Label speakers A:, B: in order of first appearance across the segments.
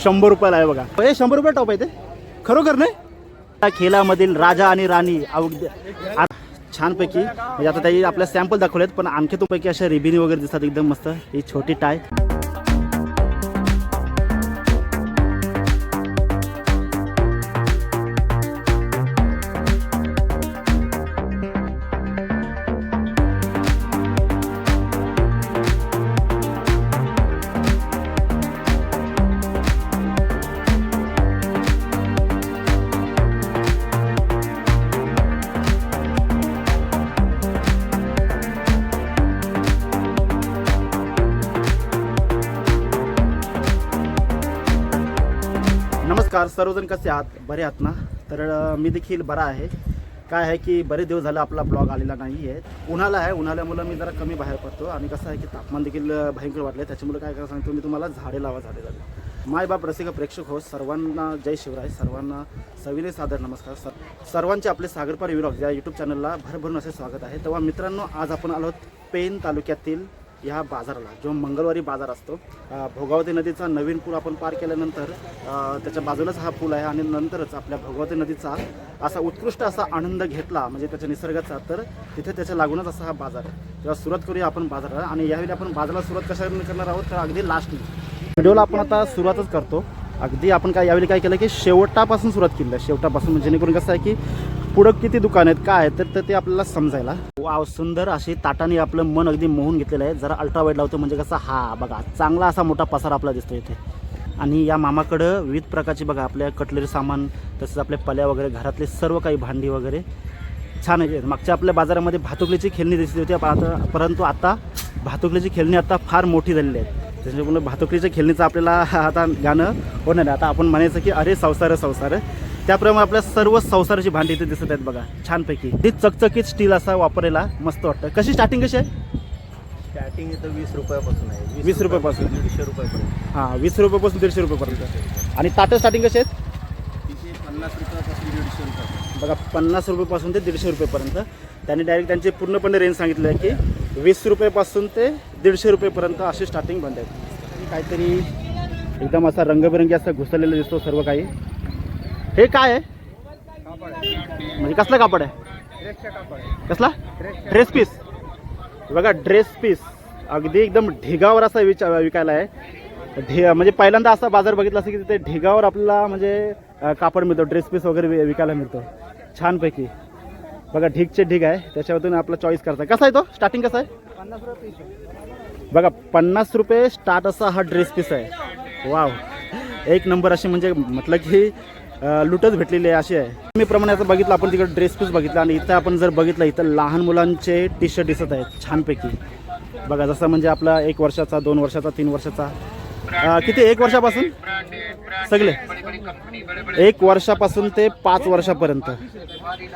A: 100 रुपयाला आहे बघा. हे 100 रुपये टॉप आहे ते खरोखर नाही. खेळामधील राजा आणि राणी छानपैकी म्हणजे आता त्याची आपल्या सॅम्पल दाखवलेत, पण आणखी तुपैकी अशा रिबिनी वगैरे दिसतात एकदम मस्त. ही छोटी टाय. नमस्कार सर्वजण, कसे आहात? बरे आहात ना? तर मी देखील बरा आहे. काय आहे की बरेच दिवस झाला आपला ब्लॉग आलेला नाही आहे. उन्हाळ्यामुळे मी जरा कमी बाहेर पडतो आणि कसं आहे की तापमान देखील भयंकर वाढले. त्याच्यामुळे काय करा सांगतो मी तुम्हाला, झाडे लावा. मायबाप रसिक प्रेक्षक हो, सर्वांना जय शिवराय, सर्वांना सविनय सादर नमस्कार. सर्वांचे आपले सागरपार व्लॉग या यूट्यूब चॅनलला भरभरून असे स्वागत आहे. तेव्हा मित्रांनो, आज आपण आलो पेन तालुक्यातील ह्या बाजाराला, जो मंगळवारी बाजार असतो. भोगावती नदीचा नवीन पूल आपण पार केल्यानंतर त्याच्या बाजूलाच हा पूल आहे आणि नंतरच आपल्या भोगावती नदीचा असा उत्कृष्ट असा आनंद घेतला म्हणजे त्याच्या निसर्गाचा, तर तिथे त्याच्या लागूनच असा हा बाजार आहे. तेव्हा सुरुवात करूया आपण बाजाराला. आणि यावेळी आपण बाजाराला सुरुवात कशाने करणार आहोत, तर अगदी लास्टली व्हिडिओला आपण आता सुरुवातच करतो. अगदी आपण यावेळी काय केलं की शेवटापासून सुरुवात केली आहे. शेवटापासून म्हणजे जेणेकरून कसं आहे की पुढं किती दुकान आहेत, काय आहेत, तर ते आपल्याला समजायला. वाव, सुंदर अशी ताटाने आपलं मन अगदी मोहून घेतलेलं आहे. जरा अल्ट्रा वाईड लावतो म्हणजे कसं, हा बघा चांगला असा मोठा पसारा आपला दिसतो इथे. आणि या मामाकडं विविध प्रकारची बघा आपल्या कटलरी सामान, तसेच आपल्या पल्या वगैरे, घरातले सर्व काही भांडी वगैरे छान आहे. मागच्या आपल्या बाजारामध्ये भातुकलीची खेळणी दिसली होती, परंतु आता भातुकलीची खेळणी आता फार मोठी झालेली आहे. त्याच्यामुळे भातुकलीच्या खेळणीचं आपल्याला आता गाणं होणार आहे. आता आपण म्हणायचं की अरे संसार संसार, त्याप्रमाणे आपल्या सर्व संसाराची भांडी इथे दिसत आहेत बघा छानपैकी. ते चकचकीत स्टील असा वापरायला मस्त वाटतं. कशी स्टार्टिंग कशी आहे?
B: स्टार्टिंग इथं 20 रुपयापासून आहे.
A: 20 रुपयापासून
B: 150 रुपयापर्यंत.
A: हां, 20 रुपयापासून 150 रुपयापर्यंत. आणि ताटं स्टार्टिंग कशी आहेत?
B: तिथे 50 रुपयापासून 150 रुपये.
A: बघा 50 रुपयापासून ते 150 रुपयेपर्यंत. त्यांनी डायरेक्ट त्यांचे पूर्णपणे रेंज सांगितलं आहे की 20 रुपयापासून ते 150 रुपयेपर्यंत अशी स्टार्टिंग बंद आहेत. काहीतरी एकदम असा रंगबिरंगी असं घुसलेलं दिसतो सर्व काही. हे काय आहे म्हणजे कसला कापड आहे? कसला? Dress piece. बघा ड्रेस पीस अगदी एकदम ढिगावर असा विकायला आहे. म्हणजे पहिल्यांदा असा बाजार बघितला असं की तिथे ढिगावर आपल्याला म्हणजे कापड मिळतो, ड्रेस पीस वगैरे विकायला मिळतो छानपैकी. बघा ढिगचे ढिग आहे, त्याच्यावरून आपला चॉईस करता. कसा आहे तो? स्टार्टिंग कसा आहे?
B: 50 रुपये.
A: बघा 50 रुपये स्टार्ट असा हा ड्रेस पीस आहे. वाव, एक नंबर अशी म्हणजे म्हटलं की लुटच भेटलेली आहे अशी आहे. मी प्रमाणाचं बघितलं आपण तिकडे ड्रेस पीस बघितला आणि इथं आपण जर बघितलं इथं लहान मुलांचे टी शर्ट दिसत आहेत छानपैकी. बघा जसं म्हणजे आपला 1 वर्षाचा, 2 वर्षाचा, 3 वर्षाचा, किती 1 वर्षापासून सगळे 1 वर्षापासून ते 5 वर्षापर्यंत.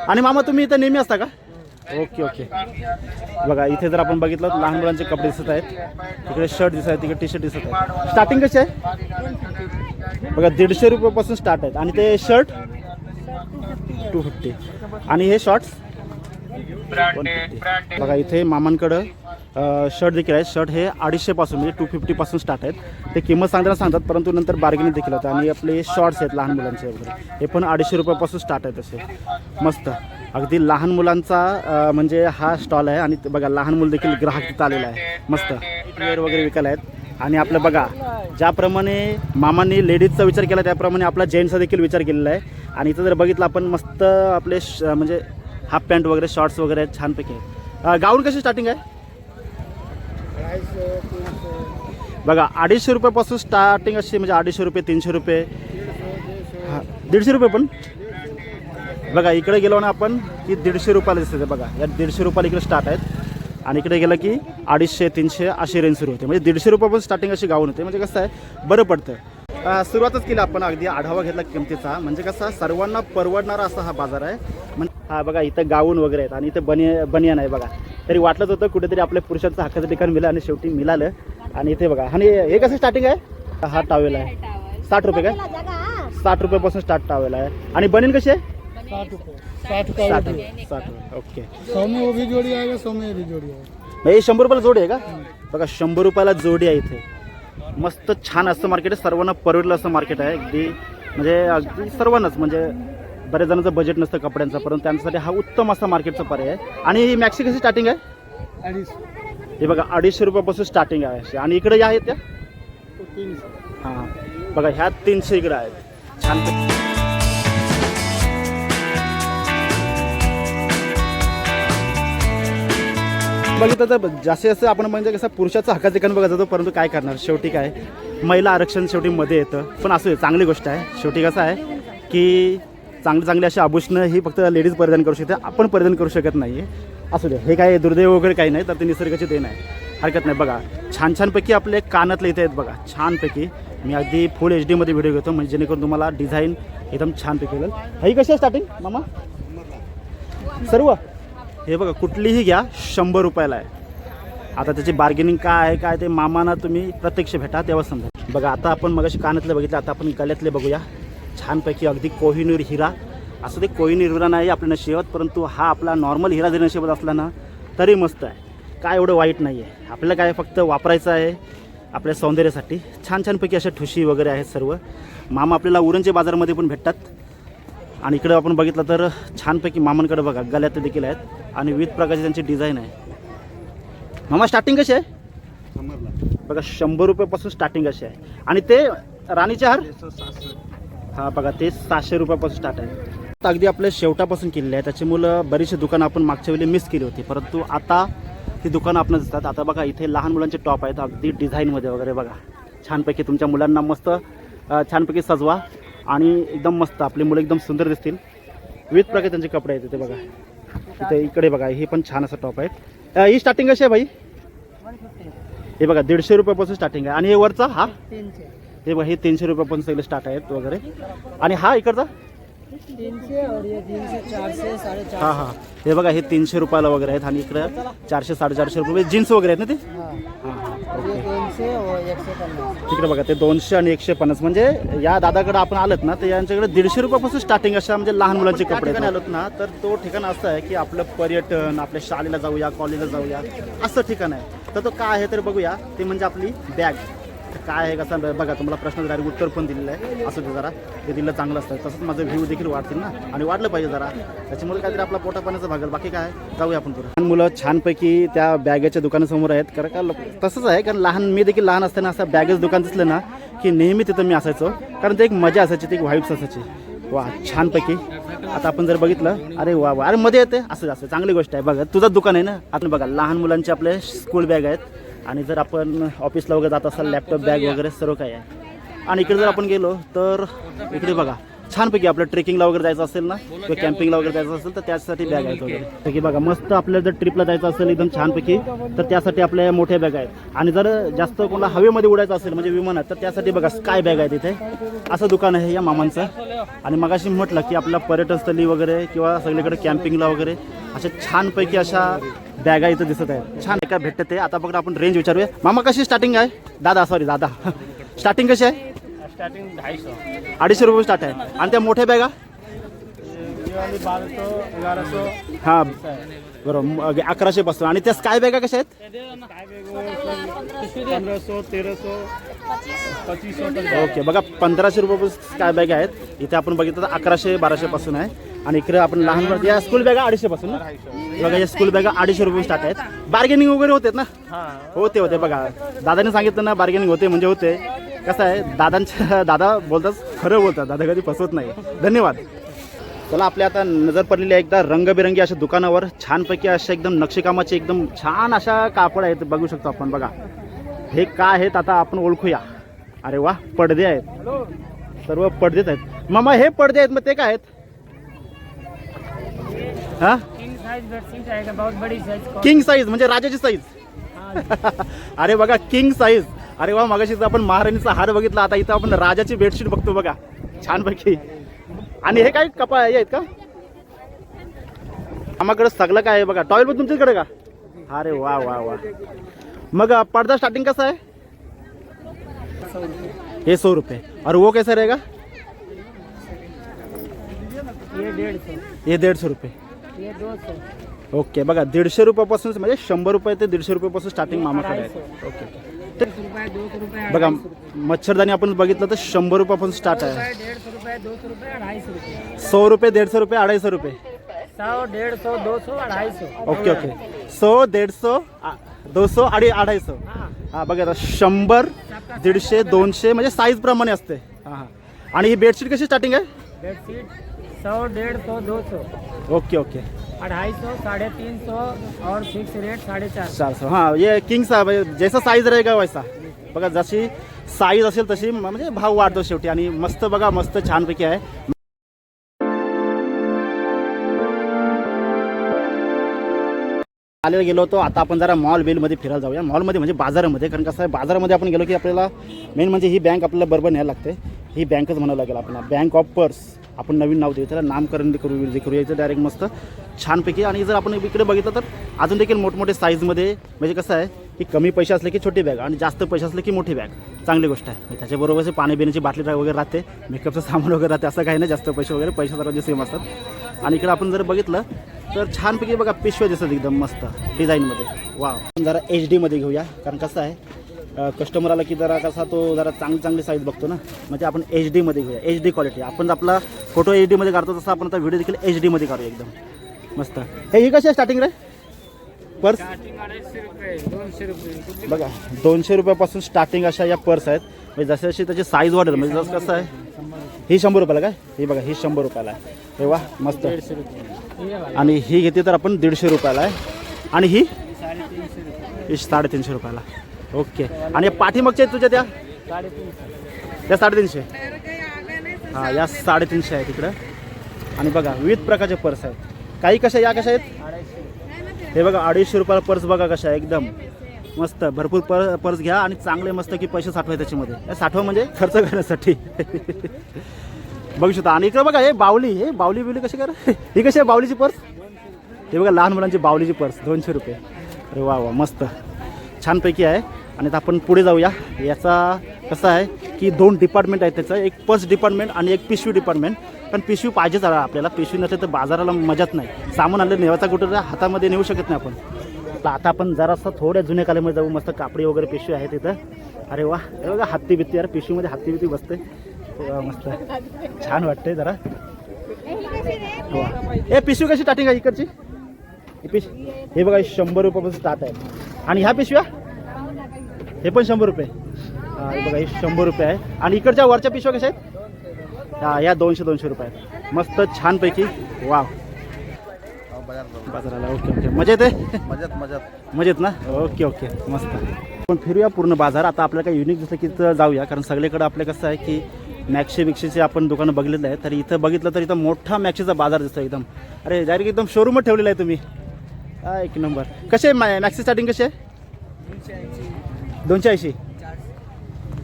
A: आणि मामा तुम्ही इथं नेहमी असता का? Okay okay. बघा इथे जर आपण बघितलं लहान मुलांचे कपडे दिसत आहेत, तिकडे शर्ट दिसत आहेत, तिकडे टी शर्ट दिसत आहेत. स्टार्टिंग कशी आहे? बघा 150 रुपयापासून स्टार्ट आहेत. आणि ते शर्ट 250 आणि हे शॉर्ट्स 150. बघा इथे मामांकडं शर्ट देखील आहेत. शर्ट हे 250 पासून म्हणजे 250 पासून स्टार्ट आहेत. ते किंमत सांगतात परंतु नंतर बार्गेनिंग देखील होतं. आणि आपले शॉर्ट्स आहेत लहान मुलांचे वगैरे, हे पण 250 रुपयापासून स्टार्ट आहेत असे मस्त. अगदी लहान मुलांचा म्हणजे हा स्टॉल आहे. आणि बघा लहान मुलं देखील ग्राहक तिथं आलेला आहे मस्त. वेअर वगैरे विकायला आहेत. आणि आपलं बघा ज्याप्रमाणे मामांनी लेडीजचा विचार केला त्याप्रमाणे आपला जेंट्सचा देखील विचार केलेला आहे. आणि इथं जर बघितलं आपण मस्त आपले म्हणजे हाफ पॅन्ट वगैरे, शॉर्ट्स वगैरे आहेत छानपैकी. गाऊन कशी स्टार्टिंग आहे? बघा 250 रुपयापासून स्टार्टिंग अशी म्हणजे 250 रुपये, 300 रुपये, 150 रुपये पण. बघा इकडे गेलो ना आपण की 150 रुपयाला दिसते. बघा या 150 रुपयाला इकडे स्टार्ट आहेत. आणि इकडे गेलं की 250, 300 अशी रेंज सुरू होते. म्हणजे 150 रुपयापासून स्टार्टिंग अशी गाऊन होते. म्हणजे कसं आहे बरं पडतं. सुरुवातच केली आपण, अगदी आढावा घेतला किमतीचा. म्हणजे कसं सर्वांना परवडणारा असा हा बाजार आहे. हा बघा इथं गाऊन वगैरे आहेत आणि इथं बनियान आहे. बघा तरी वाटलंच होतं कुठेतरी आपल्या पुरुषांचं हक्काचं ठिकाण मिळालं आणि शेवटी मिळालं. आणि इथे बघा, आणि हे कसं स्टार्टिंग आहे? हा टावेल आहे 60 रुपये काय? 60 रुपयापासून स्टार्ट टावेल आहे. आणि बनियन कशी आहे?
B: 60 रुपये. 60
A: ओके.
B: 100 में वो भी जोड़ी आएगा, 100 में भी जोड़ी आएगा.
A: हे 100 रुपयाला जोडी आहे का? बघा 100 रुपयाला जोडी आहे इथे मस्त छान असं मार्केट आहे, सर्वांना परवडलं असं मार्केट आहे. अगदी सर्वांनाच बरेच जणांचं बजेट नसतं कपड्यांचं, परंतु त्यांच्यासाठी हा उत्तम असा मार्केटचा पर्याय आहे. आणि ही मॅक्सी कशी स्टार्टिंग आहे?
B: 250.
A: हे बघा 250 रुपयापासून स्टार्टिंग आहे अशी. आणि इकडे या आहेत त्या
B: 300.
A: हां बघा ह्या 300 इकडे आहेत छान. बघितलं तर जास्त आपण कसं पुरुषाचा हक्काचं ठिकाण बघत जातो, परंतु काय करणार, शेवटी काय महिला आरक्षण शेवटी मध्ये येतं. पण असू दे, चांगली गोष्ट आहे. शेवटी कसं आहे की चांगली अशी आभूषणं ही फक्त लेडीज परिधान करू शकते, आपण परिधान करू शकत नाही. असू दे, हे काय दुर्दैव वगैरे काही नाही, तर ते निसर्गाची देण आहे, हरकत नाही. बघा छानपैकी आपले कानातले इथे आहेत बघा छानपैकी. मी अगदी फुल HD मध्ये व्हिडिओ घेतो, म्हणजे जेणेकरून तुम्हाला डिझाईन एकदम छानपैकी येईल. ही कशी आहे स्टार्टिंग मामा? सर्व हे बघा कुठलीही घ्या 100 रुपयाला आहे. आता त्याची बार्गेनिंग काय ते मामाना तुम्ही प्रत्यक्ष भेटा तेव्हा समजा. बघा आता आपण मगाशी कानातले बघितले, आता आपण गळ्यातले बघूया छानपैकी. अगदी कोहिनूर हिरा असं, ते कोहिनूर हिरा नाही आपल्या नशिबात, परंतु हा आपला नॉर्मल हिरा जरी नशिबात असला ना तरी मस्त आहे, काय एवढं वाईट नाही आहे. आपल्याला काय फक्त वापरायचं आहे आपल्या सौंदर्यासाठी. छानपैकी अशा ठुशी वगैरे आहेत सर्व. मामा आपल्याला उरणचे बाजारामध्ये पण भेटतात. आणि इकडं आपण बघितलं तर छानपैकी मामांकडे बघा गळ्यात देखील आहेत आणि विविध प्रकारची त्यांची डिझाईन आहे. मामा स्टार्टिंग कशी आहे? बघा 100 रुपयापासून स्टार्टिंग अशी आहे. आणि ते राणीचे हार हा बघा ते 700 रुपयापासून स्टार्ट आहे. अगदी आपल्या शेवटापासून केलेले आहे, त्याच्यामुळं बरीचशी दुकानं आपण मागच्या वेळी मिस केली होती, परंतु आता ती दुकानं आपण दिसतात. आता बघा इथे लहान मुलांचे टॉप आहेत अगदी डिझाईनमध्ये वगैरे. बघा छानपैकी तुमच्या मुलांना मस्त छानपैकी सजवा आणि एकदम मस्त आपली मुलं एकदम सुंदर दिसतील. विविध प्रकारचे त्यांचे कपडे आहेत इथे बघा. इथे इकडे बघा हे पण छान असं टॉप आहेत. ही स्टार्टिंग कशी आहे भाई? हे बघा 150 रुपयापासून स्टार्टिंग आहे. आणि हे वरचा हा
B: 300.
A: हे बघा हे 300 रुपयापासून सगळे स्टार्ट आहेत वगैरे. आणि हा इकडचा
B: 300 और ये 300, 400, 450.
A: हां हां हे बघा हे 300 रुपयाला वगैरे आहेत. आणि इकडं 400 450 रुपये जीन्स वगैरे आहेत ना ते.
B: हाँ,
A: हां
B: ये
A: ओके.
B: 200 और 150.
A: तिकडे बघा ते 200 आणि 150. म्हणजे या दादाकडे आपण आलोत ना तर यांच्याकडे 150 रुपयापासून स्टार्टिंग अशा म्हणजे लहान मुलांचे कपडे आलोत ना, तर तो ठिकाण असं आहे की आपलं पर्यटन, आपल्या शाळेला जाऊया, कॉलेजला जाऊया असं ठिकाण आहे. तर तो काय आहे तर बघूया, ते म्हणजे आपली बॅग काय आहे कसं बघा. तुम्हाला प्रश्न डायरेक्ट उत्तर पण दिलेलं आहे. असं ते जरा ते दिलं चांगलं असतं, तसंच माझं व्ह्यू देखील वाढतील ना, आणि वाढलं पाहिजे जरा, त्याच्यामुळे काहीतरी आपला पोटा पाण्याचं भागेल. बाकी काय जाऊया आपण पुढे. मुलं छानपैकी त्या बॅगेच्या दुकानासमोर आहेत, कारण का तसंच आहे, कारण मी देखील लहान असताना असं बॅगेचं दुकान दिसलं ना की नेहमी तिथं मी असायचो, कारण ते एक मजा असायची, ती एक व्हाईब्स असायची. वा छानपैकी. आता आपण जर बघितलं, अरे वा अरे मध्ये येते असं असं चांगली गोष्ट आहे. बघा तुझं दुकान आहे ना. आपण बघा लहान मुलांचे आपले स्कूल बॅग आहेत, आणि जर आपण ऑफिसला वगैरे जात असाल लॅपटॉप बॅग वगैरे सर्व काही आहे. आणि इकडे जर आपण गेलो तर इकडे बघा छानपैकी आपलं ट्रेकिंगला वगैरे जायचं असेल ना किंवा कॅम्पिंगला वगैरे जायचं असेल तर त्यासाठी बॅग आहेत वगैरे. की बघा मस्त आपल्याला जर ट्रिपला जायचं असेल एकदम छानपैकी तर त्यासाठी आपल्या मोठ्या बॅग आहेत. आणि जर जास्त कोणाला हवेमध्ये उडायचं असेल म्हणजे विमानात, तर त्यासाठी बघा स्काय बॅग आहे तिथे. असं दुकान आहे या मामांचं. आणि मगाशी म्हटलं की आपल्या पर्यटनस्थळी वगैरे किंवा सगळीकडे कॅम्पिंगला वगैरे अशा छानपैकी अशा बॅगा इथं दिसत आहेत. छान एका भेटते ते. आता बघा आपण रेंज विचारूया. मामा कशी स्टार्टिंग आहे? दादा स्टार्टिंग कशी आहे?
B: स्टार्टिंग 250.
A: 250 रुपये स्टार्ट आहे. आणि त्या मोठ्या बॅगा?
B: ये वाली 1200, 1100.
A: हां बरोबर 1100 पासून. आणि त्या स्काय बॅगा कशा आहेत?
B: 1500, 1300, 2500.
A: ओके बघा 1500 रुपयापासून स्काय बॅग आहेत. इथे आपण बघितलं तर 1100 1200 पासून आहे. आणि इकडे आपण लहान या स्कूल बॅगा 250 पासून ना. बघा या स्कूल बॅगा 250 रुपये स्टार्ट आहेत. बार्गेनिंग वगैरे होते ना? होते बघा. दादाने सांगितलं ना बार्गेनिंग होते म्हणजे होते. कसं आहे दादा बोलतात खरं बोलतात, दादा कधी फसवत नाही. धन्यवाद. चला आपल्या आता नजर पडलेली आहे एकदा रंगबिरंगी अशा दुकानावर. छानपैकी अशा एकदम नक्षीकामाचे एकदम छान अशा कापड आहेत, बघू शकतो आपण. बघा हे काय आहेत आता आपण ओळखूया. अरे वा पडदे आहेत, सर्व पडदेच आहेत. मामा हे पडदे आहेत, मग ते काय आहेत? हा
B: किंग साइज बेडशीट आएगा, बहुत बड़ी साइज.
A: किंग साईज म्हणजे राजाची साईज. अरे बघा किंग साईज. अरे वा मगाशी आपण महाराणीचा हार बघितला, आता इथं आपण राजाची बेडशीट बघतो बघा छानपैकी. आणि हे काय कपा आहेत का? आम्हाकडे सगळं काय आहे बघा. टॉयल पण तुमच्याकडे का? अरे वा वा वा. मग पडदा स्टार्टिंग कसा आहे? 100 रुपये. और वो कैसा रहेगा?
B: ये 150.
A: ये 150 रुपये.
B: ये 200.
A: ओके बघा 150 रुपयापासून म्हणजे 100 रुपये ते 150 रुपयापासून स्टार्टिंग मामाकडे आहे. ओके
B: रुपये 200 रुपये
A: बघा मच्छरदाणी आपण बघितलं तर 100 रुपयापासून स्टार्ट आहे.
B: 150 रुपये 200 रुपये 250 रुपये
A: 100 रुपये 150 रुपये 250 रुपये
B: 100 150 200 250.
A: ओके ओके 100 150 200 आणि 250. हा बघा आता 100 150 200 म्हणजे साईज प्रमाणे असते. हां हां. आणि ही बेडशीट कशी स्टार्टिंग आहे?
B: बेडशीट 100 150 200
A: ओके ओके
B: 250 350 और फिक्स रेट 450.
A: 400. हाँ ये किंग साहब जैसा साईज रहेगा वैसा बघा जशी साईज असेल तशी म्हणजे भाव वाढतो शेवटी. आणि मस्त बघा मस्त छानपैकी आहे. आलेला गेलो होतो. आता आपण जरा मॉल बिलमध्ये फिरायला जाऊया. मॉलमध्ये म्हणजे बाजारामध्ये, कारण कसं आहे बाजारामध्ये आपण गेलो की आपल्याला मेन म्हणजे ही बँक आपल्याला बरोबर न्यायला लागते. ही बँकच म्हणावं लागेल आपल्याला, बँक ऑफ पर्स. आपण नवीन नाव देऊ त्याला, नामकरण करूया इथं डायरेक्ट मस्त छानपैकी. आणि जर आपण इकडे बघितलं तर अजून देखील मोठमोठे साईजमध्ये, म्हणजे कसं आहे की कमी पैसे असले की छोटी बॅग आणि जास्त पैसे असले की मोठी बॅग, चांगली गोष्ट आहे. त्याच्याबरोबर पाणी पिण्याची बाटली वगैरे राहते, मेकअपचं सामान वगैरे राहते. असं काही नाही जास्त पैसे वगैरे, पैसे सर्व सेम असतात. आणि इकडे आपण जर बघितलं तर छानपैकी बघा पिशव्या दिसतात एकदम मस्त डिझाईनमध्ये. वा जरा HD मध्ये घेऊया, कारण कसं आहे कस्टमर आला की जरा कसा तो जरा चांगली साईज बघतो ना, म्हणजे आपण HD मध्ये घेऊया. HD quality. आपण आपला फोटो HD मध्ये काढतो तसं आपण आता व्हिडिओ देखील HD मध्ये काढूया एकदम मस्त. ही कशी आहे स्टार्टिंग रे पर्स?
B: 250 रुपये 200 रुपये
A: बघा 200 रुपयापासून स्टार्टिंग अशा या पर्स आहेत. म्हणजे जशी जशी त्याची साईज वाढेल, म्हणजे जसं कसं आहे ही 100 रुपयाला काय, ही बघा ही 100 रुपयाला आहे. हे वा मस्त. आणि ही घेते तर आपण 150 रुपयाला आहे. आणि ही 350 रुपयाला. ओके. आणि पाठीमागच्या आहेत तुझ्या त्या 350. हां या 350 आहे तिकडं. आणि बघा विविध प्रकारचे पर्स आहेत. काही कशा या कशा आहेत हे बघा 250 रुपयाला पर्स बघा कशा आहे एकदम मस्त. भरपूर पर्स घ्या आणि चांगले मस्त की पैसे साठवा त्याच्यामध्ये. साठवा म्हणजे खर्च करण्यासाठी बघू शकता. आणि इकडे बघा हे बावली बिवली कशी करा ही कशी आहे बावलीची पर्स? हे बघा लहान मुलांची बावलीची पर्स 200 रुपये. अरे वा वा मस्त छानपैकी आहे. आणि आता आपण पुढे जाऊया. याचा कसं आहे की 2 डिपार्टमेंट आहेत त्याचं, एक पर्स डिपार्टमेंट आणि एक पिशवी डिपार्टमेंट. पण पिशवी पाहिजेच आपल्याला, पिशवी नसले तर बाजाराला मजाच नाही. सामान आणलं नेवाचा कुठं हातामध्ये नेऊ शकत नाही आपण. तर आता आपण जरासं थोड्या जुन्या कालामध्ये जाऊ. मस्त कापडी वगैरे पिशवी आहे तिथं. अरे वा हे बघा हत्ती बित्ती यार, पिशवीमध्ये हत्ती बित्ती बसते मस्त छान वाटते जरा. वा ए पिशवी कशी स्टार्टिंग आहे इकडची? हे बघा 100 रुपयापासून स्टार्ट आहे. आणि ह्या पिशव्या हे पण 100 रुपये. हे बघा हे 100 रुपये आहे. आणि इकडच्या वरच्या पिशव्या कशा आहेत? या 200 रुपये आहेत मस्त छानपैकी. वा बाजाराला. ओके मजा येते मजेत ना. ओके मस्त. आपण फिरूया पूर्ण बाजार. आता आपल्याला काही युनिक दिसलं की तर जाऊया, कारण सगळीकडे आपलं कसं आहे की मॅक्सीचे आपण दुकानं बघितलेलं आहे. तर इथं बघितलं तर इथं मोठा मॅक्सीचा बाजार दिसतो एकदम. अरे डायरेक्ट एकदम शोरूमच ठेवलेला आहे तुम्ही. एक नंबर. कसे आहे मॅक्सी स्टार्टिंग कशी आहे? 280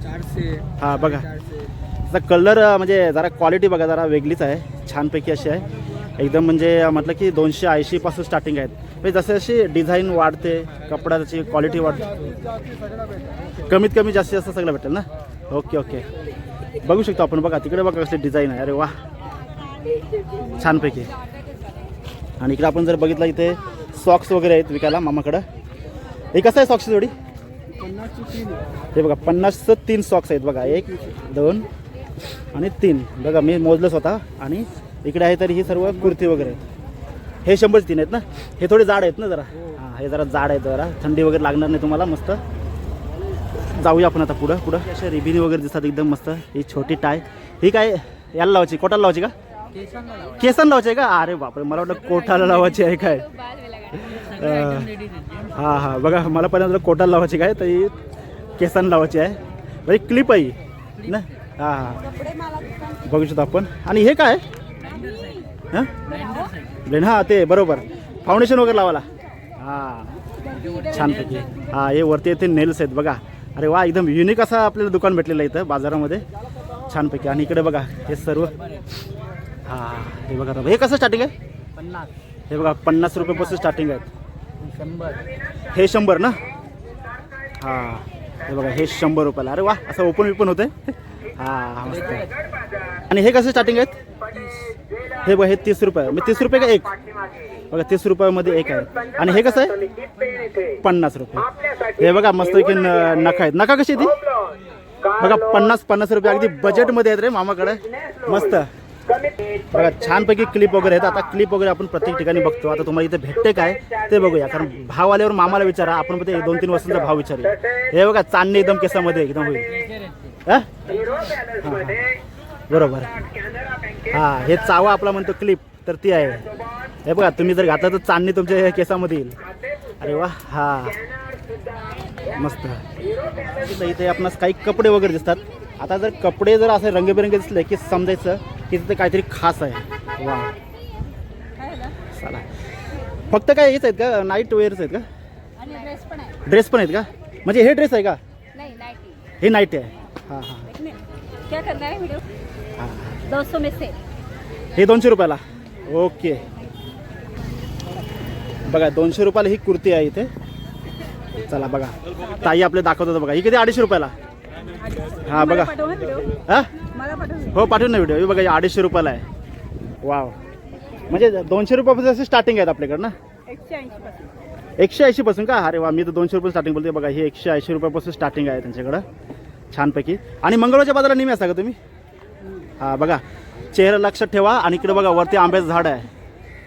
B: 400.
A: हां बघा त्याचा कलर म्हणजे जरा क्वालिटी बघा जरा वेगळीच आहे, छानपैकी अशी आहे एकदम. म्हणजे म्हटलं की 280 पासून स्टार्टिंग आहेत. म्हणजे जसे जशी डिझाईन वाढते, कपड्याची क्वालिटी वाढते, कमीत कमी जास्तीत जास्त सगळं भेटेल ना. ओके बघू शकतो आपण. बघा तिकडे बघा कसली डिझाईन आहे. अरे वा छानपैकी. आणि इकडे आपण जर बघितलं इथे सॉक्स वगैरे आहेत विकायला मामाकडं. हे कसं आहे सॉक्सची जोडी?
B: 50
A: हे बघा 50चं 3 सॉक्स आहेत बघा. 1 2 आणि 3 बघा मी मोजलंच होता. आणि इकडे आहे तरी ही सर्व कुर्ती वगैरे हे 100चे 3 आहेत ना. हे थोडे जाड आहेत ना जरा. हां हे जरा जाड आहेत, जरा थंडी वगैरे लागणार नाही तुम्हाला. मस्त जाऊया आपण आता पुढं. अशा रिबिनी वगैरे दिसतात एकदम मस्त. ही छोटी टाय ही काय याला लावायची, कोटाला लावायची का? केसन लावायची आहे का? अरे बापरे मला वाटलं कोटाला लावायची आहे काय. हां बघा मला पहिल्यांदा कोटाला लावायची काय, तर ही केसन लावायची आहे. म्हणजे क्लिप आहे ना. हां बघू शकतो आपण. आणि हे काय ब्लेंड? हां ते बरोबर फाउंडेशन वगैरे लावायला. हां छानपैकी. हां हे वरती येथे नेल्स आहेत बघा. अरे वा एकदम युनिक असं आपल्याला दुकान भेटलेलं आहे इथं बाजारामध्ये छानपैकी. आणि इकडे बघा हे सर्व. हां हे बघा हे कसं स्टार्टिंग आहे?
B: 50.
A: हे बघा 50 रुपयापासून स्टार्टिंग आहेत.
B: 100.
A: हे 100 ना. हां हे बघा हे 100 रुपयाला. अरे वा असं ओपन होते. हां मस्त. आणि हे कसं स्टार्टिंग आहेत? हे बघा हे 30 रुपये. मी 30 रुपये का एक? बघा 30 रुपयामध्ये एक आहे. आणि हे कसं आहे 50 रुपये. हे बघा मस्त की नखा आहेत. नखा कशी ती बघा 50 रुपये अगदी बजेटमध्ये आहेत रे मामाकडे. मस्त बघा छानपैकी क्लिप वगैरे आहेत. आता क्लिप वगैरे आपण प्रत्येक ठिकाणी बघतो. आता तुम्हाला इथे भेटते काय ते बघूया, कारण भाव आल्यावर मामाला विचारा, आपण ते 2-3 वस्तूंचा भाव विचारूया. हे बघा चांदणी एकदम केसामध्ये एकदम होईल. हा? बरोबर. हा हे चावा आपला म्हणतो क्लिप, तर ती आहे. हे बघा तुम्ही जर घातला तर चांदणी तुमच्या केसामध्ये येईल. अरे वा. हा मस्त. इथे आपणास काही कपडे वगैरे दिसतात. आता जर कपडे जर असे रंगीबेरंगी दिसले की समजायचं की तिथे काहीतरी खास आहे. वा चला. फक्त काय हेच आहेत का, नाईट वेअर्स आहेत का, ड्रेस पण आहेत का? म्हणजे हे ड्रेस आहे का? हे नाईट आहे. हां हां
C: क्या करना है वीडियो?
A: हां
C: 200 में से
A: हे 200 रुपयाला. ओके बघा 200 रुपयाला ही कुर्ती आहे इथे. चला बघा ताई आपले दाखवत होतं बघा. ही किती 250 रुपयाला. हां बघा. हां हो पाठवून ना व्हिडिओ. हे बघा 250 रुपयाला आहे. वाव. म्हणजे 200 रुपयापासून असे स्टार्टिंग आहेत आपल्याकडे ना. 180 पासून का? अरे वा. मी तर 200 रुपये स्टार्टिंग बोलते. बघा हे 180 रुपयापासून स्टार्टिंग आहे त्यांच्याकडं छानपैकी. आणि मंगळवारच्या बाजाराला नेहमी असता का तुम्ही? हां बघा चेहरा लक्षात ठेवा. आणि इकडे बघा वरती आंब्याचं झाड आहे.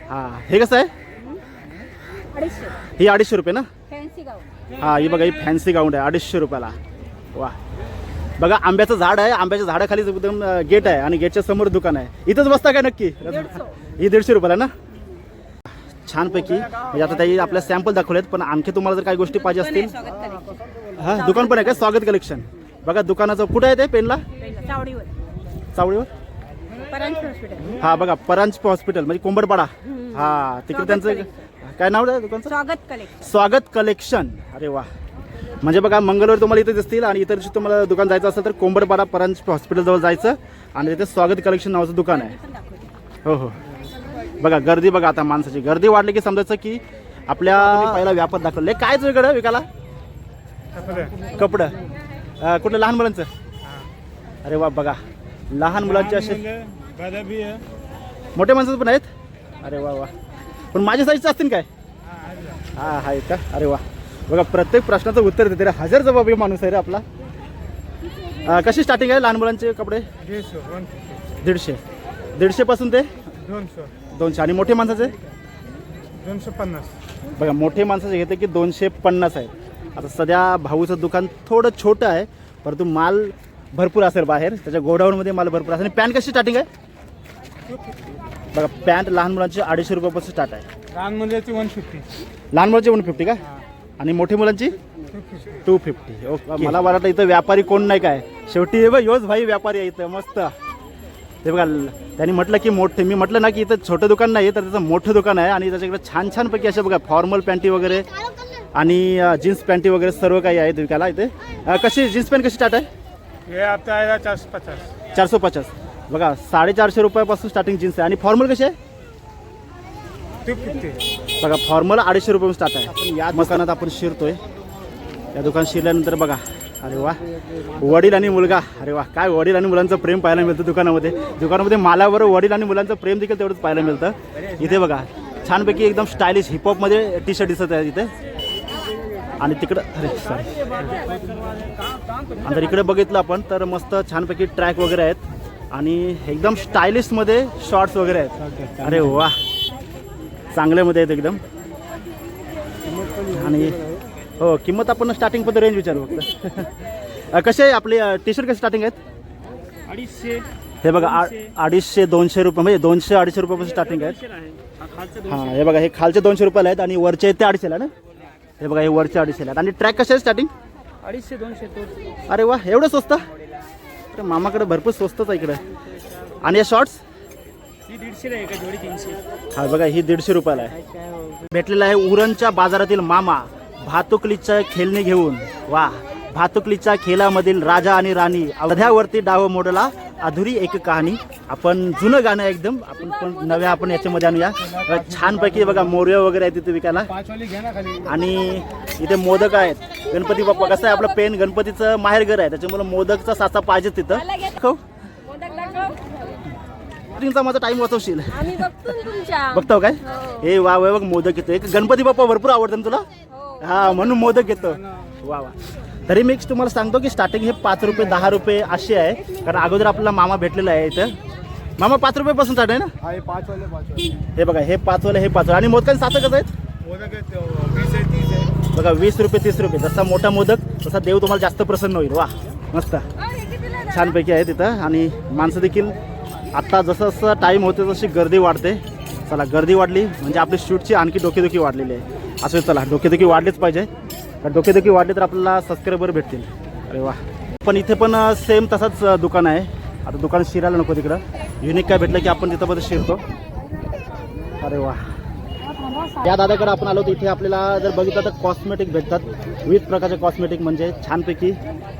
A: हां हे कसं आहे? ही 250 रुपये ना. हां ही बघा ही फॅन्सी गाऊंड आहे 250 रुपयाला. वा बघा आंब्याचं झाड आहे. आंब्याच्या झाडाखाली एकदम गेट आहे आणि गेटच्या समोर दुकान आहे. इथंच बसता काय नक्की? ही 150 रुपयाला ना. छानपैकी. म्हणजे आता ताई आपल्या सॅम्पल दाखवलेत, पण आणखी तुम्हाला जर काही गोष्टी पाहिजे असतील. हां दुकान पण आहे का? स्वागत कलेक्शन. बघा दुकानाचं कुठं आहे ते पेनला? चावडीवर. हां बघा परांज हॉस्पिटल म्हणजे कोंबडपाडा. हां तिकडे त्यांचं काय नाव आहे दुकानचं? स्वागत कलेक्शन. अरे वा. म्हणजे बघा मंगळवार तुम्हाला इथे दिसतील आणि इतर दिवशी तुम्हाला दुकान जायचं असेल तर कोंबडपाडा परांज हॉस्पिटलजवळ जायचं आणि तिथे स्वागत कलेक्शन नावाचं दुकान आहे. हो हो बघा गर्दी बघा. आता माणसाची गर्दी वाढली की समजायचं की आपल्या पहिला व्यापार दाखवले. काय तुझ्याकडं विकायला? कपडं. कुठलं लहान मुलांचं? अरे वा बघा लहान मुलांचे असे मोठ्या माणसाचं पण आहेत. अरे वा वा. पण माझ्या साईजचं असतील काय? हां आहेत का? अरे वा बघा प्रत्येक प्रश्नाचं उत्तर देते रे. हजर जबाबी माणूस आहे रे आपला. कशी स्टार्टिंग आहे लहान मुलांचे कपडे? 150 पासून ते 200. आणि मोठे माणसाचे
D: 250.
A: बघा मोठे माणसाचे घेते की 250 आहेत. आता सध्या भाऊचं दुकान थोडं छोटं आहे परंतु माल भरपूर असेल बाहेर. त्याच्या गोडाऊनमध्ये माल भरपूर असेल. आणि पॅन्ट कशी स्टार्टिंग आहे? बघा पॅन्ट लहान मुलांची 250 रुपयापासून स्टार्ट आहे.
D: लहान मुलाची 150.
A: लहान मुलांची 150 का? आणि मोठी मुलांची 250. ओके. मला वाटतं इथं व्यापारी कोण नाही काय. शेवटी योच भाई व्यापारी आहे इथं. मस्त. ते बघा त्यांनी म्हटलं की मोठे. मी म्हटलं ना की इथं छोटं दुकान नाही तर त्याचं मोठं दुकान आहे. आणि त्याच्याकडे छान छानपैकी अशा बघा फॉर्मल पॅन्टी वगैरे आणि जीन्स पॅन्टी वगैरे सर्व काही आहेत विकायला इथे. कशी जीन्स पॅन्ट कशी स्टार्ट आहे?
D: हे आता आहे 450.
A: 450. बघा 450 रुपयापासून स्टार्टिंग जीन्स आहे. आणि फॉर्मल कशी आहे?
D: 250.
A: बघा फॉर्मल 250 रुपयापासून स्टार्ट आहे. आपण या दुकानात आपण शिरतोय. या दुकानात शिरल्यानंतर बघा अरे वा वडील आणि मुलगा. अरे वा काय वडील आणि मुलांचं प्रेम पाहायला मिळतं दुकानामध्ये. दुकानामध्ये मालाबरोबर वडील आणि मुलांचं प्रेम देखील तेवढंच पाहायला मिळतं. इथे बघा छानपैकी एकदम स्टायलिश हिपहॉपमध्ये टी शर्ट दिसत आहे इथे. आणि तिकडं अरे सॉरी आणि इकडे बघितलं आपण तर मस्त छानपैकी ट्रॅक वगैरे आहेत आणि एकदम स्टायलिशमध्ये शॉर्ट्स वगैरे आहेत. अरे वा चांगल्यामध्ये आहेत एकदम. आणि हो किंमत आपण स्टार्टिंग पण रेंज विचारू फक्त. कसे आहे आपली टी शर्ट कशी स्टार्टिंग आहेत?
D: 250.
A: हे बघा 250-200 रुपये म्हणजे 200-250 रुपयापासून स्टार्टिंग आहेत. हां हे बघा हे खालचे 200 रुपयाला आहेत आणि वरचे आहेत ते 250ला ना. हे बघा हे वरचे 250ला आहेत. आणि ट्रॅक कसे आहे स्टार्टिंग?
D: 250-200.
A: अरे वा एवढं स्वस्त. तर मामाकडे भरपूर स्वस्तच आहे इकडे. आणि या शॉर्ट्स?
D: ही 150 आहे का जोडी 300.
A: हा बघा ही 150 रुपयाला आहे. भेटलेला आहे उरणच्या बाजारातील मामा भातुकलीच्या खेळणी घेऊन. वा भातुकलीच्या खेळामधील राजा आणि राणी अवध्यावरती डाव मोडला अधुरी एक कहाणी. आपण जुनं गाणं एकदम आपण पण नव्या आपण याच्यामध्ये आणूया. छानपैकी बघा मोरया वगैरे आहे तिथे विकायला.
D: 5 वाली घ्या ना खाली.
A: आणि इथे मोदक आहेत. गणपती बाप्पा कसं आहे आपलं पेन गणपतीचं माहेरघर आहे त्याच्यामुळे मोदकचा साचा पाहिजे तिथं. खाऊ शूटिंगचा माझा टाइम वाचवशील.
C: आम्ही बघतो ना तुमच्या.
A: बघतो काय
C: हो.
A: हे वा वा बघ मोदक येतो. एक गणपती बाप्पा भरपूर आवडतं ना तुला.
C: हो.
A: हा म्हणून मोदक येतो. वा वा. तरी मी तुम्हाला सांगतो की स्टार्टिंग हे 5 रुपये 10 रुपये असे आहे. कारण अगोदर आपला मामा भेटलेला आहे इथं. मामा 5 रुपयापासून स्टार्ट आहे ना.
D: हा हे 5 वाले.
A: हे बघा हे 5 वाले हे 5 आणि मोदकांचे साचं कसं आहेत
D: मोदक आहेत 20 आहे 30 आहे.
A: बघा 20 रुपये 30 रुपये. जसा मोठा मोदक तसा देव तुम्हाला जास्त प्रसन्न होईल. वा मस्त छानपैकी आहे तिथं. आणि माणसं देखील आत्ता जसं जसं टाईम होते तशी गर्दी वाढते. चला गर्दी वाढली म्हणजे आपली शूटची आणखी डोकेदुखी वाढलेली आहे. असं चला डोकेदुखी वाढलीच पाहिजे. कारण डोकेदुखी वाढली तर आपल्याला सबस्क्रायबर भेटतील. अरे वा. पण इथे पण सेम तसाच दुकान आहे. आता दुकान शिरायला नको तिकडं. युनिक काय भेटलं की आपण तिथं पण शिरतो. अरे वा. या दादाकडे आपण आलो तर इथे आपल्याला जर बघितलं तर कॉस्मेटिक भेटतात. विविध प्रकारचे कॉस्मेटिक म्हणजे छानपैकी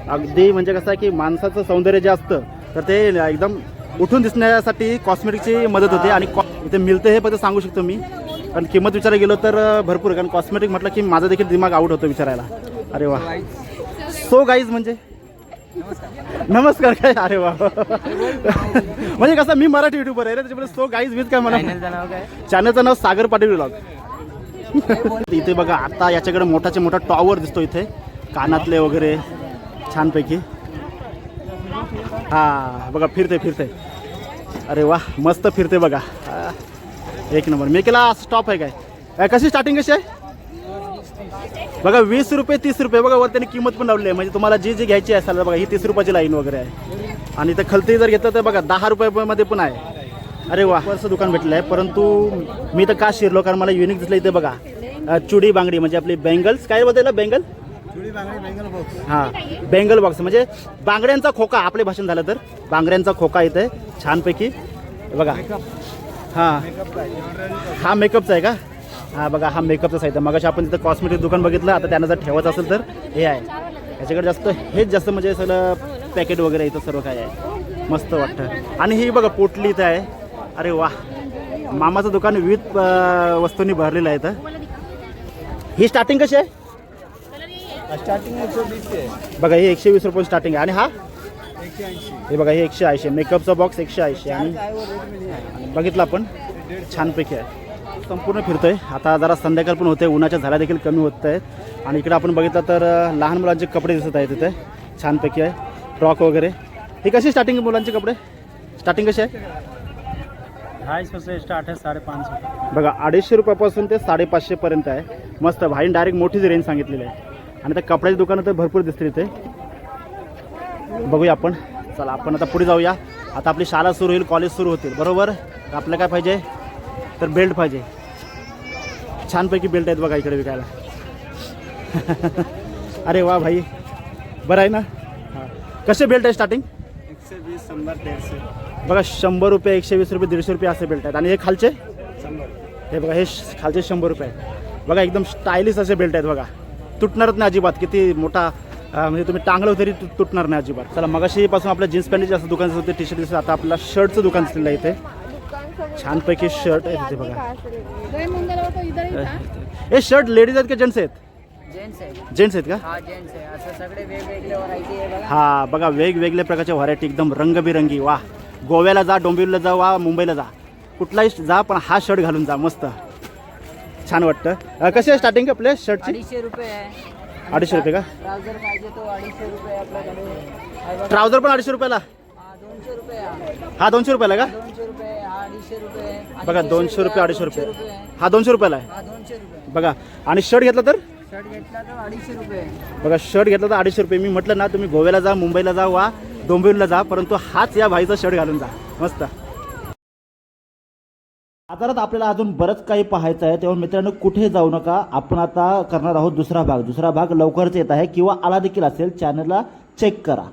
A: अगदी म्हणजे कसं आहे की माणसाचं सौंदर्य जे असतं तर ते एकदम उठून दिसण्यासाठी कॉस्मेटिकची मदत होते. आणि इथे मिळते हे फक्त सांगू शकतो मी. कारण किंमत विचारायला गेलो तर भरपूर. कारण कॉस्मेटिक म्हटलं की माझा देखील दिमाग आउट होतो विचारायला. अरे वा. सो गाईज म्हणजे नमस्कार काय. अरे वा. म्हणजे कसं मी मराठी युट्यूबर आहे रे त्याच्यामुळे सो गाईज विथ काय मला चॅनलचं नाव सागर पाटील व्लॉग. इथे बघा आता याच्याकडे मोठाचे मोठा टॉवर दिसतो इथे कानातले वगैरे छानपैकी. हा बघा फिरते फिरते. अरे वा मस्त फिरते बघा. एक नंबर. मी केला स्टॉप आहे काय. कशी स्टार्टिंग कशी आहे बघा 20 रुपये 30 रुपये. बघा वर त्यांनी किंमत पण लावली आहे. म्हणजे तुम्हाला जी जी घ्यायची असेल बघा ही 30 रुपयाची लाईन वगैरे आहे. आणि इथं खलती जर घेतलं तर बघा 10 रुपयामध्ये पण आहे. अरे वा. असं दुकान भेटलं आहे. परंतु मी तर का शिरलो कारण मला युनिक दिसलं इथे बघा. चुडी बांगडी म्हणजे आपली बेंगल्स काय बोलताय बेंगल. हां बेंगल बॉक्स म्हणजे बांगड्यांचा खोका. आपले भाषण झालं तर बांगड्यांचा खोका इथे छानपैकी बघा. हां हा मेकअपचा आहे का. हा बघा हा मेकअपचा साहित्य. मगाशी आपण तिथं कॉस्मेटिक दुकान बघितलं. आता त्यांना जर ठेवायचं असेल तर हे आहे. याच्याकडे जास्त हेच जास्त म्हणजे सगळं पॅकेट वगैरे इथं सर्व काय आहे. मस्त वाटतं. आणि ही बघा पोटली इथं आहे. अरे वा. मामाचं दुकान विविध वस्तूंनी भरलेलं आहे इथं. ही स्टार्टिंग कशी आहे
D: स्टार्टिंग 120 आहे
A: बघा. ही 120 रुपये स्टार्टिंग आहे. आणि हा
D: 180.
A: हे बघा हे 180. मेकअपचा बॉक्स 180. आणि बघितलं आपण छानपैकी आहे. संपूर्ण फिरतोय. आता जरा संध्याकाळ पण होते. उन्हाच्या झाल्या देखील कमी होत आहेत. आणि इकडे आपण बघितलं तर लहान मुलांचे कपडे दिसत आहेत तिथे छानपैकी आहे. फ्रॉक वगैरे. ही कशी स्टार्टिंग मुलांचे कपडे स्टार्टिंग कशी आहे
D: 250 से स्टार्ट है 550.
A: बघा 250 रुपयापासून ते 550 पर्यंत आहे. मस्त. भाईने डायरेक्ट मोठीच रेंज सांगितलेली आहे. आणि त्या कपड्याची दुकानं तर भरपूर दिसतील इथे. बघूया आपण. चला आपण आता पुढे जाऊया. आता आपली शाळा सुरू होईल कॉलेज सुरू होतील बरोबर. आपल्याला काय पाहिजे तर बेल्ट पाहिजे. छानपैकी बेल्ट आहेत बघा इकडे विकायला. अरे वा भाई बरं आहे ना. हां कसे बेल्ट आहे स्टार्टिंग
D: 120 100 150.
A: बघा 100 रुपये 120 रुपये 150 रुपये असे बेल्ट आहेत. आणि हे खालचे
D: 100.
A: हे बघा हे खालचे 100 रुपये आहेत. बघा एकदम स्टायलिश असे बेल्ट आहेत बघा. तुटणारच नाही अजिबात. किती मोठा म्हणजे तुम्ही टांगलं तरी तुटणार नाही अजिबात. चला मगाशीपासून आपल्या जीन्स पॅन्टचे जास्त दुकान होते टी शर्ट दिसतं. आता आपल्याला शर्टचं दुकान दिसलेलं आहे इथे. छानपैकी शर्ट आहे तिथे बघा. हे शर्ट लेडीज आहेत का जेंट्स आहेत
B: जेंट्स आहे.
A: जेंट्स आहेत का.
B: हा जेंट्स आहे. असं सगळे वेगवेगळे व्हरायटी आहे बघा.
A: हा बघा वेगवेगळ्या प्रकारच्या व्हरायटी एकदम रंगबिरंगी. वा. गोव्याला जा डोंबिवलीला जा वा मुंबईला जा कुठलाही जा पण हा शर्ट घालून जा. मस्त छान वाटतं. कशी आहे स्टार्टिंग आपल्या शर्टची
B: 250 रुपये आहे.
A: 250 रुपये का.
B: ट्राउजर पाहिजे तो 250 रुपये आपल्याकडे.
A: ट्राउझर पण 250 रुपयाला.
B: हा 200 रुपये आहे.
A: हा 200 रुपयाला का.
B: 200 रुपये. हा 250 रुपये.
A: बघा 200 रुपये 250 रुपये. हा 200 रुपयाला आहे
B: हा 200 रुपये.
A: बघा. आणि शर्ट घेतला तर
B: शर्ट घेतला तर 250 रुपये.
A: बघा शर्ट घेतला तर 250 रुपये. मी म्हटलं ना तुम्ही गोव्याला जा मुंबईला जा वा डोंबिवलीला जा परंतु हाच या भाईचा शर्ट घालून जा. मस्त. बाजारात आपल्याला अजून बरंच काही पाहायचं आहे. तेव्हा मित्रांनो कुठे जाऊ नका. आपण आता करणार आहोत दुसरा भाग. दुसरा भाग लवकरच येत आहे किंवा आला देखील असेल चॅनलला चेक करा.